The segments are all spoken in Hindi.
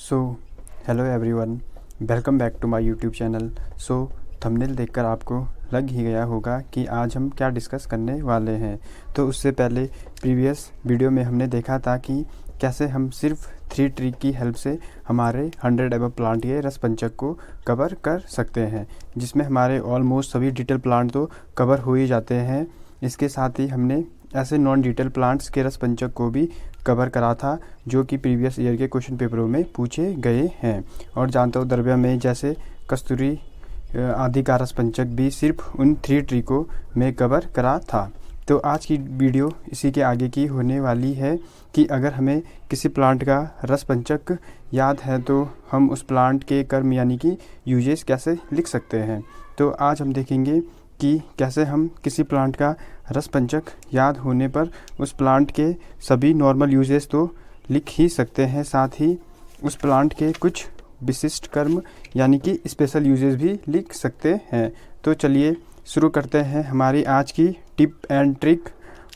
So hello everyone, welcome back to my YouTube channel. So thumbnail देखकर आपको लग ही गया होगा कि आज हम क्या डिस्कस करने वाले हैं। तो उससे पहले प्रीवियस वीडियो में हमने देखा था कि कैसे हम सिर्फ 3 ट्रिक की हेल्प से हमारे 100 एबव प्लांट के रसपंचक को कवर कर सकते हैं, जिसमें हमारे ऑलमोस्ट सभी डिटेल प्लांट तो कवर हो ही जाते हैं। इसके साथ ही हमने ऐसे नॉन डिटेल प्लांट्स के रसपंचक को भी कवर करा था जो कि प्रीवियस ईयर के क्वेश्चन पेपरों में पूछे गए हैं। और जानते हो द्रव्य में जैसे कस्तूरी आदि का रसपंचक भी सिर्फ उन 3 ट्रिकों में कवर करा था। तो आज की वीडियो इसी के आगे की होने वाली है कि अगर हमें किसी प्लांट का रसपंचक याद है तो हम उस प्लांट के कर्म यानी कि यूजेस कैसे लिख सकते हैं। तो आज हम देखेंगे कि कैसे हम किसी प्लांट का रसपंचक याद होने पर उस प्लांट के सभी नॉर्मल यूजेस तो लिख ही सकते हैं, साथ ही उस प्लांट के कुछ विशिष्ट कर्म यानी कि स्पेशल यूजेस भी लिख सकते हैं। तो चलिए शुरू करते हैं हमारी आज की टिप एंड ट्रिक।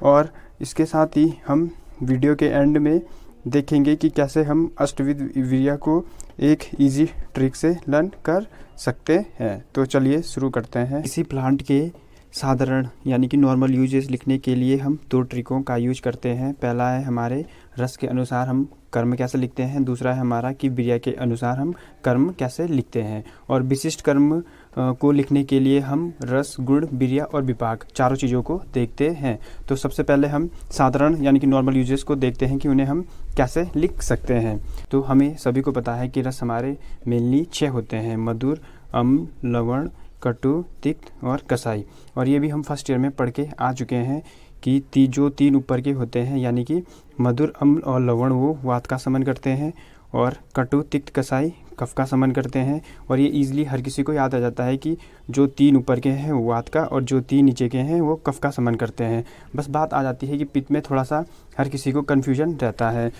और इसके साथ ही हम वीडियो के एंड में देखेंगे कि कैसे हम अष्टविध वीर्य को एक इजी ट्रिक से लर्न कर सकते हैं। तो चलिए शुरू करते हैं। इसी प्लांट के साधारण यानी कि नॉर्मल यूजेस लिखने के लिए हम 2 ट्रिकों का यूज करते हैं। पहला है हमारे रस के अनुसार हम कर्म कैसे लिखते हैं, दूसरा है हमारा कि वीर्य के अनुसार हम कर्म कैसे लिखते हैं। और विशिष्ट कर्म को लिखने के लिए हम रस, गुण, वीर्य और विपाक चारों चीज़ों को देखते हैं। तो सबसे पहले हम साधारण यानी कि नॉर्मल यूजेस को देखते हैं कि उन्हें हम कैसे लिख सकते हैं। तो हमें सभी को पता है कि रस हमारे मेनली 6 होते हैं: मधुर, अम्ल, लवण, कटु, तिक्त और कसाई। और ये भी हम फर्स्ट ईयर में पढ़ के आ चुके हैं कि जो 3 ऊपर के होते हैं यानी कि मधुर, अम्ल और लवण वो वात का समन करते हैं, और कटु, तिक्त, कसाई कफ का समन करते हैं। और ये ईजिली हर किसी को याद आ जाता है कि जो 3 ऊपर के हैं वो वात का और जो 3 नीचे के हैं वो कफ का समन करते हैं। बस बात आ जाती है कि पित्त में थोड़ा सा हर किसी को कन्फ्यूजन रहता है।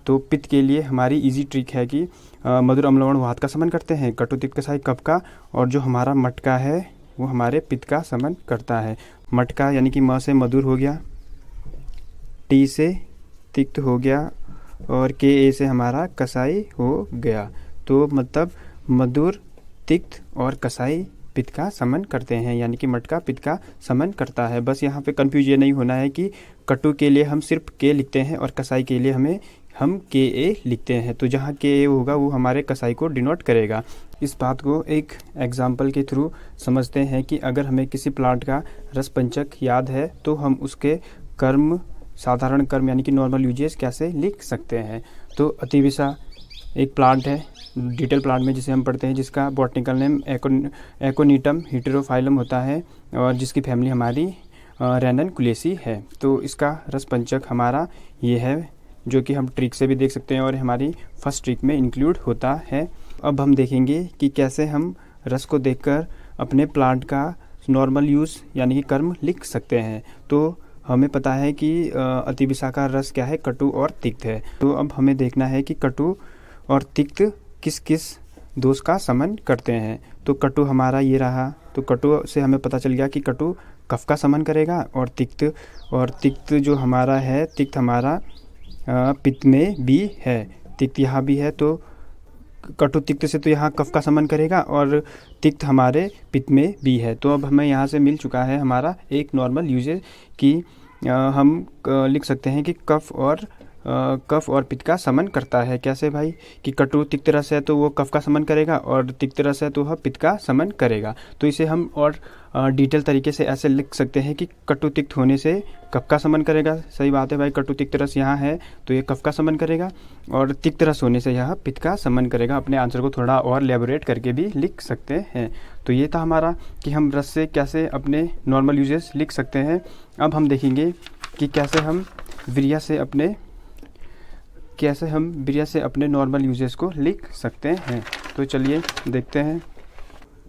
तो पित्त के लिए हमारी इजी ट्रिक है कि मधुर, अम्ल, लवण वात का समन करते हैं, कटु, तिक्त, कसाई कफ का, और जो हमारा मटका है वो हमारे पित्त का समन करता है। मटका यानी कि म से मधुर हो गया, टी से तिक्त हो गया और के ए से हमारा कसाई हो गया। तो मतलब मधुर, तिक्त और कसाई पित्त का समन करते हैं, यानी कि मटका पित्त का समन करता है। बस यहाँ पे कंफ्यूज ये नहीं होना है कि कटु के लिए हम सिर्फ के लिखते हैं और कसाई के लिए हम के ए लिखते हैं। तो जहाँ के ए होगा वो हमारे कसाई को डिनोट करेगा। इस बात को एक एग्जाम्पल के थ्रू समझते हैं कि अगर हमें किसी प्लांट का रसपंचक याद है तो हम उसके कर्म, साधारण कर्म यानी कि नॉर्मल यूजेस कैसे लिख सकते हैं। तो अतिविसा एक प्लांट है डिटेल प्लांट में जिसे हम पढ़ते हैं, जिसका बॉटनिकल नेम एकोनिटम हेटेरोफाइलम होता है और जिसकी फैमिली हमारी रेननकुलेसी है। तो इसका रसपंचक हमारा ये है, जो कि हम ट्रिक से भी देख सकते हैं और हमारी फर्स्ट ट्रिक में इंक्लूड होता है। अब हम देखेंगे कि कैसे हम रस को देखकर अपने प्लांट का नॉर्मल यूज़ यानी कि कर्म लिख सकते हैं। तो हमें पता है कि अतिविसा का रस क्या है, कटु और तिक्त है। तो अब हमें देखना है कि कटु और तिक्त किस किस दोष का समन करते हैं। तो कटु हमारा ये रहा, तो कटु से हमें पता चल गया कि कटु कफ का समन करेगा, और तिक्त जो हमारा है, तिक्त हमारा पित्त में भी है, तिक्त यहाँ भी है। तो कटु तिक्त से तो यहाँ कफ का समन करेगा और तिक्त हमारे पित्त में भी है। तो अब हमें यहाँ से मिल चुका है हमारा एक नॉर्मल यूजेज कि हम लिख सकते हैं कि कफ और पित्त का समन करता है। कैसे भाई? कि कटु तिक्त रस है तो वो कफ का समन करेगा और तिक्त रस है तो वह पित्त का समन करेगा। तो इसे हम और डिटेल तरीके से ऐसे लिख सकते हैं कि कटु तिक्त होने से कफ का समन करेगा। सही बात है भाई, कटु तिक्त रस यहाँ है तो ये कफ का समन करेगा, और तिक्त रस होने से यह पित्त का समन करेगा। अपने आंसर को थोड़ा और एलैबोरेट करके भी लिख सकते हैं। तो ये था हमारा कि हम रस से कैसे अपने नॉर्मल यूजेस लिख सकते हैं। अब हम देखेंगे कि कैसे हम वीर्य से अपने नॉर्मल यूजेस को लिख सकते हैं। तो चलिए देखते हैं।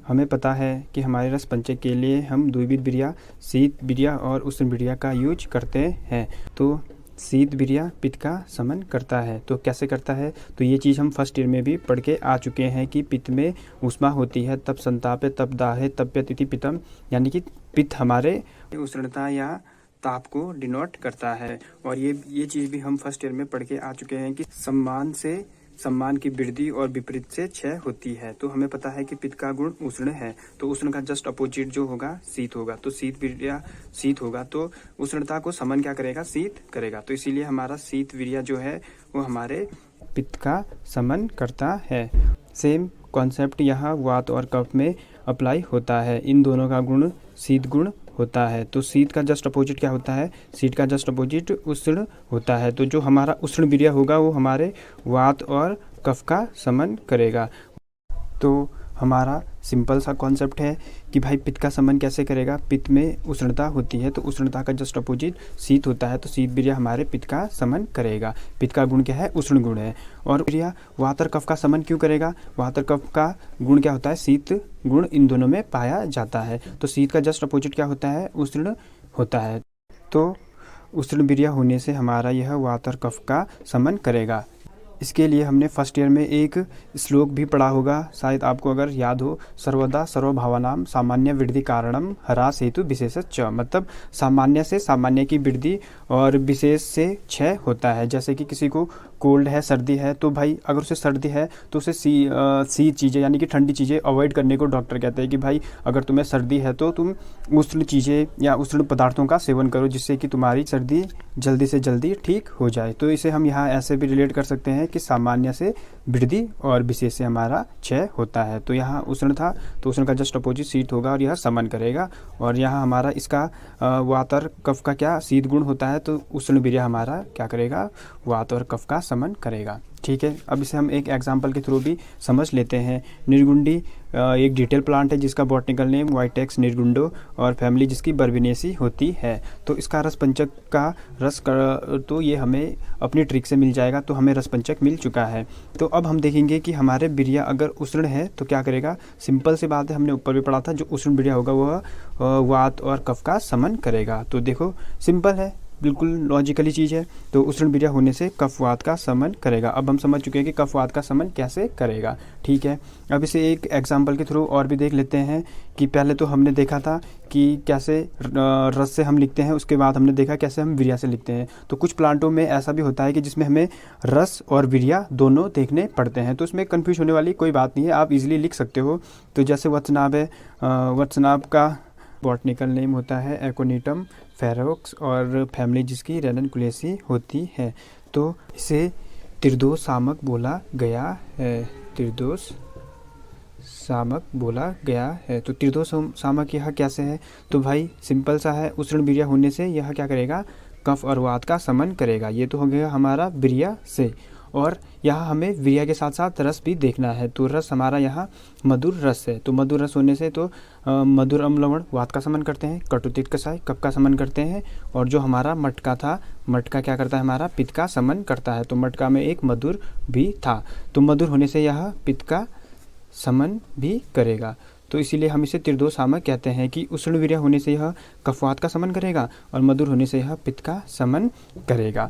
हमें पता है कि हमारे रसपंचक के लिए हम द्विविध वीर्य, शीत वीर्य और उष्ण वीर्य का यूज करते हैं। तो शीत वीर्य पित्त का समन करता है। तो कैसे करता है? तो ये चीज़ हम फर्स्ट ईयर में भी पढ़ के आ चुके हैं कि पित्त में ऊष्मा होती है, तब संतापे, तब दाहे, तप्यत इति पित्तम, यानी कि पित्त हमारे उष्णता या ताप को डिनोट करता है। और ये चीज़ भी हम फर्स्ट ईयर में पढ़ के आ चुके हैं कि सम्मान से सम्मान की वृद्धि और विपरीत से क्षय होती है। तो हमें पता है कि पित्त का गुण उष्ण है, तो उष्ण का जस्ट अपोजिट जो होगा शीत होगा। तो शीत वीर्य शीत होगा, तो उष्णता को समन क्या करेगा, शीत करेगा। तो इसीलिए हमारा शीत वीर्य जो है वो हमारे पित्त का समन करता है। सेम कॉन्सेप्ट यहाँ वात और कफ में अप्लाई होता है। इन दोनों का गुण शीत गुण होता है। तो शीत का जस्ट अपोजिट क्या होता है, शीत का जस्ट अपोजिट उष्ण होता है। तो जो हमारा उष्ण वीर्य होगा वो हमारे वात और कफ का समन करेगा। तो हमारा सिंपल सा कॉन्सेप्ट है कि भाई पित्त का समन कैसे करेगा। पित्त में उष्णता होती है, तो उष्णता का जस्ट अपोजिट शीत होता है। तो शीत वीर्य हमारे पित्त का समन करेगा। पित्त का गुण क्या है, उष्ण गुण है। और वीर्य वात और कफ का समन क्यों करेगा, वात और कफ का गुण क्या होता है, शीत गुण इन दोनों में पाया जाता है। तो शीत का जस्ट अपोजिट क्या होता है, उष्ण होता है। तो उष्ण वीर्य होने से हमारा यह वात और कफ का समन करेगा। इसके लिए हमने फर्स्ट ईयर में एक श्लोक भी पढ़ा होगा, शायद आपको अगर याद हो, सर्वदा सर्वभावनाम सामान्य वृद्धि कारणम ह्रास हेतु विशेषच। मतलब सामान्य से सामान्य की वृद्धि और विशेष से क्षय होता है। जैसे कि किसी को कोल्ड है, सर्दी है, तो भाई अगर उसे सर्दी है तो उसे सी चीज़ें यानी कि ठंडी चीज़ें अवॉइड करने को डॉक्टर कहते हैं कि भाई अगर तुम्हें सर्दी है तो तुम उष्ण चीज़ें या उष्ण पदार्थों का सेवन करो, जिससे कि तुम्हारी सर्दी जल्दी से जल्दी ठीक हो जाए। तो इसे हम यहाँ ऐसे भी रिलेट कर सकते हैं कि सामान्य से वृद्धि और विशेष से हमारा क्षय होता है। तो यहाँ उष्ण था, तो उष्ण का जस्ट अपोजिट शीत होगा और यह समन करेगा। और यहाँ हमारा इसका वात और कफ का क्या शीत गुण होता है, तो उष्ण वीर्य हमारा क्या करेगा, वात और कफ का समन करेगा। ठीक है, अब इसे हम एक एग्जांपल के थ्रू भी समझ लेते हैं। निर्गुंडी एक डिटेल प्लांट है जिसका बॉटनिकल नेम वाइटेक्स निर्गुंडो और फैमिली जिसकी बर्बिनेसी होती है। तो इसका रस पंचक का रस तो ये हमें अपनी ट्रिक से मिल जाएगा। तो हमें रस पंचक मिल चुका है। तो अब हम देखेंगे कि हमारे वीर्य अगर उष्ण है तो क्या करेगा। सिंपल सी बात है, हमने ऊपर भी पढ़ा था, जो उष्ण वीर्य होगा वह वात और कफ का समन करेगा। तो देखो सिंपल है, बिल्कुल लॉजिकली चीज़ है। तो उष्ण वीर्य होने से कफ वात का समन करेगा। अब हम समझ चुके हैं कि कफ वात का समन कैसे करेगा। ठीक है, अब इसे एक एग्जांपल के थ्रू और भी देख लेते हैं कि पहले तो हमने देखा था कि कैसे रस से हम लिखते हैं, उसके बाद हमने देखा कैसे हम वीर्य से लिखते हैं। तो कुछ प्लांटों में ऐसा भी होता है कि जिसमें हमें रस और वीर्य दोनों देखने पड़ते हैं। तो उसमें कन्फ्यूज होने वाली कोई बात नहीं है, आप इजीली लिख सकते हो। तो जैसे वत्सनाभ है, वत्सनाभ का बॉटनिकल नेम होता है एकोनिटम फेरोक्स और फैमिली जिसकी रेनकुलेसी होती है। तो इसे त्रिदोष शामक बोला गया है, त्रिदोष शामक बोला गया है। तो त्रिदोष शामक यह कैसे है, तो भाई सिंपल सा है, उष्ण वीर्य होने से यह क्या करेगा, कफ और वात का समन करेगा। ये तो हो गया हमारा वीर्य से। और यहाँ हमें वीर्य के साथ साथ रस भी देखना है। तो रस हमारा यहाँ मधुर रस है। तो मधुर रस होने से तो मधुर अम्ल लवण वात का समन करते हैं, कटुतिक्त कषाय कफ का समन करते हैं। और जो हमारा मटका था, मटका क्या करता है, हमारा पित्त का समन करता है। तो मटका में एक मधुर भी था, तो मधुर होने से यह पित्त का समन भी करेगा। तो इसीलिए हम इसे त्रिदोष शामक कहते हैं कि उष्ण वीर्य होने से यह कफवात का समन करेगा और मधुर होने से यह पित्त का समन करेगा।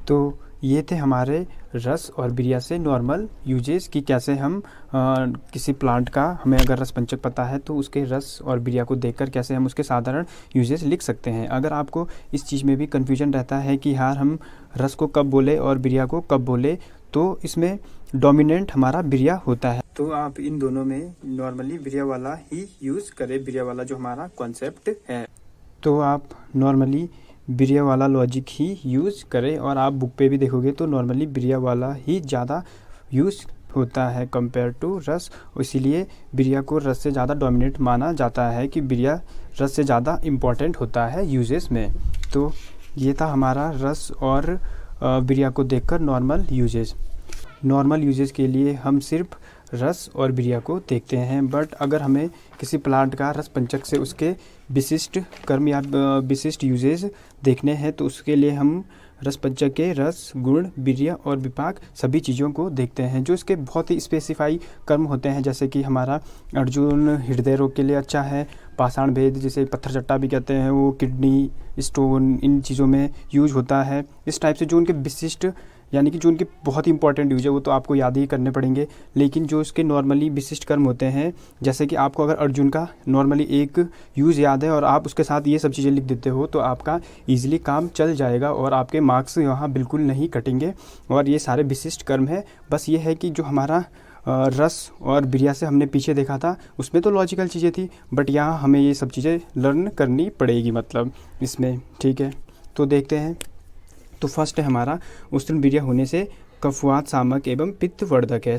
तो ये थे हमारे रस और वीर्य से नॉर्मल यूजेस कि कैसे हम किसी प्लांट का, हमें अगर रस पंचक पता है तो उसके रस और वीर्य को देखकर कैसे हम उसके साधारण यूजेस लिख सकते हैं। अगर आपको इस चीज़ में भी कन्फ्यूजन रहता है कि यार हम रस को कब बोले और वीर्य को कब बोले, तो इसमें डोमिनेंट हमारा वीर्य होता है। तो आप इन दोनों में नॉर्मली वीर्य वाला ही यूज़ करें, वीर्य वाला जो हमारा कॉन्सेप्ट है। तो आप नॉर्मली वीर्य वाला लॉजिक ही यूज़ करें। और आप बुक पे भी देखोगे तो नॉर्मली वीर्य वाला ही ज़्यादा यूज़ होता है कंपेयर टू रस। इसीलिए वीर्य को रस से ज़्यादा डोमिनेट माना जाता है कि वीर्य रस से ज़्यादा इम्पॉर्टेंट होता है यूजेस में। तो ये था हमारा रस और वीर्य को देखकर नॉर्मल यूजेस। नॉर्मल यूजेस के लिए हम सिर्फ रस और वीर्य को देखते हैं। बट अगर हमें किसी प्लांट का रस पंचक से उसके विशिष्ट कर्म या विशिष्ट यूजेस देखने हैं तो उसके लिए हम रस पंचक के रस, गुण, वीर्य और विपाक सभी चीज़ों को देखते हैं, जो इसके बहुत ही स्पेसिफाई कर्म होते हैं। जैसे कि हमारा अर्जुन हृदय रोग के लिए अच्छा है, पाषाण भेद जिसे पत्थर चट्टा भी कहते हैं वो किडनी स्टोन इन चीज़ों में यूज होता है। इस टाइप से जो उनके विशिष्ट यानी कि जो उनके बहुत ही इंपॉर्टेंट यूज है वो तो आपको याद ही करने पड़ेंगे, लेकिन जो उसके नॉर्मली विशिष्ट कर्म होते हैं, जैसे कि आपको अगर अर्जुन का नॉर्मली एक यूज़ याद है और आप उसके साथ ये सब चीज़ें लिख देते हो तो आपका ईजिली काम चल जाएगा और आपके मार्क्स यहाँ बिल्कुल नहीं कटेंगे। और ये सारे विशिष्ट कर्म है। बस ये है कि जो हमारा रस और बिरिया से हमने पीछे देखा था उसमें तो लॉजिकल चीज़ें थी, बट यहाँ हमें ये सब चीज़ें लर्न करनी पड़ेगी मतलब इसमें, ठीक है। तो देखते हैं। तो फर्स्ट है हमारा उष्ण बिरिया होने से कफवात सामक एवं पित्तवर्धक है।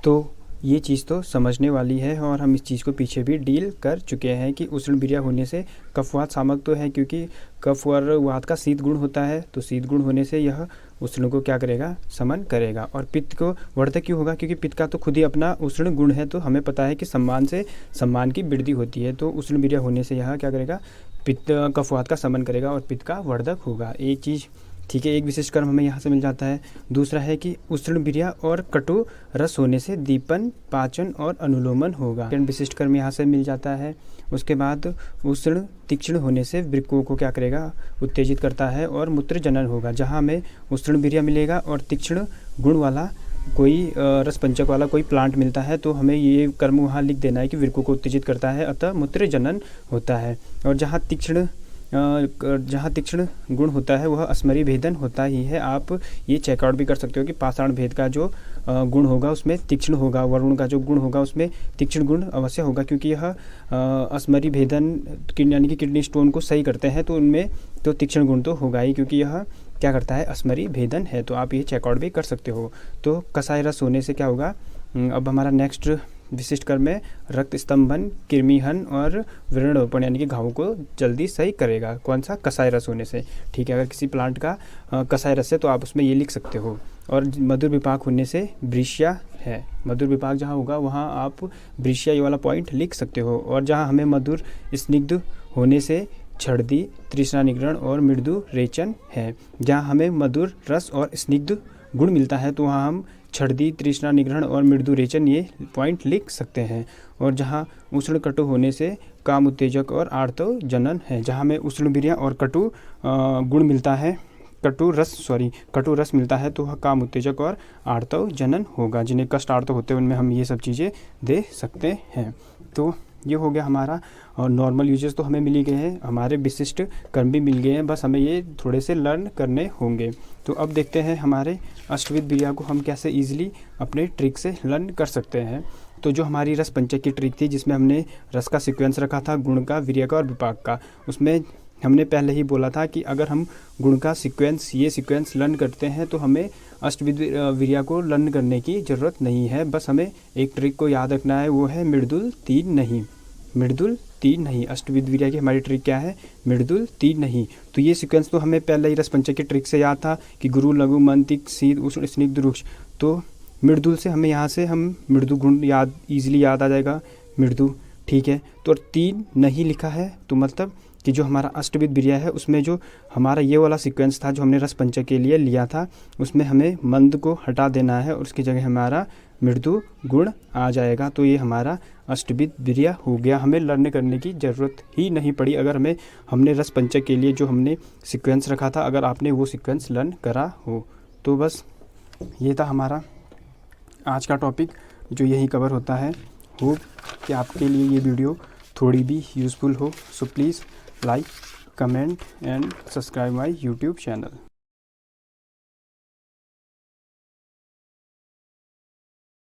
तो ये चीज़ तो समझने वाली है और हम इस चीज़ को पीछे भी डील कर चुके हैं कि उष्ण बिरिया होने से कफवात सामक तो है, क्योंकि कफ और वात का शीत गुण होता है, तो शीत गुण होने से यह उष्ण को क्या करेगा, समन करेगा। और पित्त को वर्धक क्यों होगा, क्योंकि पित्त का तो खुद ही अपना उष्ण गुण है, तो हमें पता है कि सम्मान से सम्मान की वृद्धि होती है। तो उष्ण बिरिया होने से यह क्या करेगा, पित्त कफवात का समन करेगा और पित्त का वर्धक होगा। एक चीज़, ठीक है, एक विशेष कर्म हमें यहाँ से मिल जाता है। दूसरा है कि उष्ण बिरिया और कटु रस होने से दीपन, पाचन और अनुलोमन होगा। विशिष्ट कर्म यहाँ से मिल जाता है। उसके बाद उष्ण तीक्ष्ण होने से वृक्कों को क्या करेगा, उत्तेजित करता है और मूत्र जनन होगा। जहाँ हमें उष्ण बिरिया मिलेगा और तीक्ष्ण गुण वाला कोई रस पंचक वाला कोई प्लांट मिलता है तो हमें ये कर्म वहाँ लिख देना है कि वृक्कों को उत्तेजित करता है, अतः मूत्र जनन होता है। और जहाँ तीक्ष्ण गुण होता है वह अस्मरी भेदन होता ही है। आप ये चेकआउट भी कर सकते हो कि पाषाण भेद का जो गुण होगा उसमें तीक्ष्ण होगा, वरुण का जो गुण होगा उसमें तीक्ष्ण गुण अवश्य होगा, क्योंकि यह अस्मरी भेदन यानी कि किडनी स्टोन को सही करते हैं, तो उनमें तो तीक्ष्ण गुण तो होगा ही, क्योंकि यह क्या करता है, अस्मरी भेदन है। तो आप ये चेकआउट भी कर सकते हो। तो कसाय रस होने से क्या होगा, अब हमारा नेक्स्ट विशिष्ट कर्म में रक्त स्तंभन, कृमिहन और व्रणोपण यानी कि घावों को जल्दी सही करेगा। कौन सा, कसाय रस होने से, ठीक है। अगर किसी प्लांट का कसाय रस है तो आप उसमें ये लिख सकते हो। और मधुर विपाक होने से वृष्या है, मधुर विपाक जहाँ होगा वहाँ आप वृष्या ये वाला पॉइंट लिख सकते हो। और जहाँ हमें मधुर स्निग्ध होने से छर्दी, तृष्णा निग्रहण और मृदु रेचन है। जहाँ हमें मधुर रस और स्निग्ध गुण मिलता है तो वहाँ हम छर्दी, तृष्णा निग्रहण और मृदु रेचन ये पॉइंट लिख सकते हैं। और जहाँ उष्ण कटु होने से काम उत्तेजक और आर्तव जनन है। जहाँ हमें उष्ण बिरिया और कटु गुण मिलता है, कटु रस मिलता है तो वह काम उत्तेजक और आर्तव जनन होगा। जिन्हें कष्ट आर्तव होते हैं उनमें हम ये सब चीज़ें दे सकते हैं। तो ये हो गया हमारा। और नॉर्मल यूजेस तो हमें मिल ही गए हैं, हमारे विशिष्ट कर्म भी मिल गए हैं, बस हमें ये थोड़े से लर्न करने होंगे। तो अब देखते हैं हमारे अष्टविध बिरिया को हम कैसे ईजिली अपने ट्रिक से लर्न कर सकते हैं। तो जो हमारी रस पंचक की ट्रिक थी, जिसमें हमने रस का सीक्वेंस रखा था, गुण का, वीर्य का और विपाक का, उसमें हमने पहले ही बोला था कि अगर हम गुण का सीक्वेंस, ये सीक्वेंस लर्न करते हैं तो हमें अष्टविध बिरिया को लर्न करने की ज़रूरत नहीं है। बस हमें एक ट्रिक को याद रखना है, वो है मृदुल तीन नहीं, मृदुल तीन नहीं। अष्टविध बिरिया की हमारी ट्रिक क्या है, मृदुल तीन नहीं। तो ये सीक्वेंस तो हमें पहले ही रस पंचक की ट्रिक से याद था कि गुरु, लघु, मंतिक, शीत, उष्ण, स्निग्ध, रुक्ष। तो मृदुल से हमें यहाँ से हम मृदु गुण ईजिली याद आ जाएगा, मृदु, ठीक है। तो तीन नहीं लिखा है तो मतलब कि जो हमारा अष्टविध बिरिया है उसमें जो हमारा ये वाला सीक्वेंस था जो हमने रस पंचक के लिए लिया था, उसमें हमें मंद को हटा देना है और उसकी जगह हमारा मृदु गुण आ जाएगा। तो ये हमारा अष्टविध बिरिया हो गया। हमें लर्न करने की ज़रूरत ही नहीं पड़ी अगर हमने रस पंचक के लिए जो हमने सीक्वेंस रखा था, अगर आपने वो सीक्वेंस लर्न करा हो। तो बस ये था हमारा आज का टॉपिक जो यही कवर होता है। होप कि आपके लिए ये वीडियो थोड़ी भी यूज़फुल हो। So please like, comment and subscribe my YouTube channel.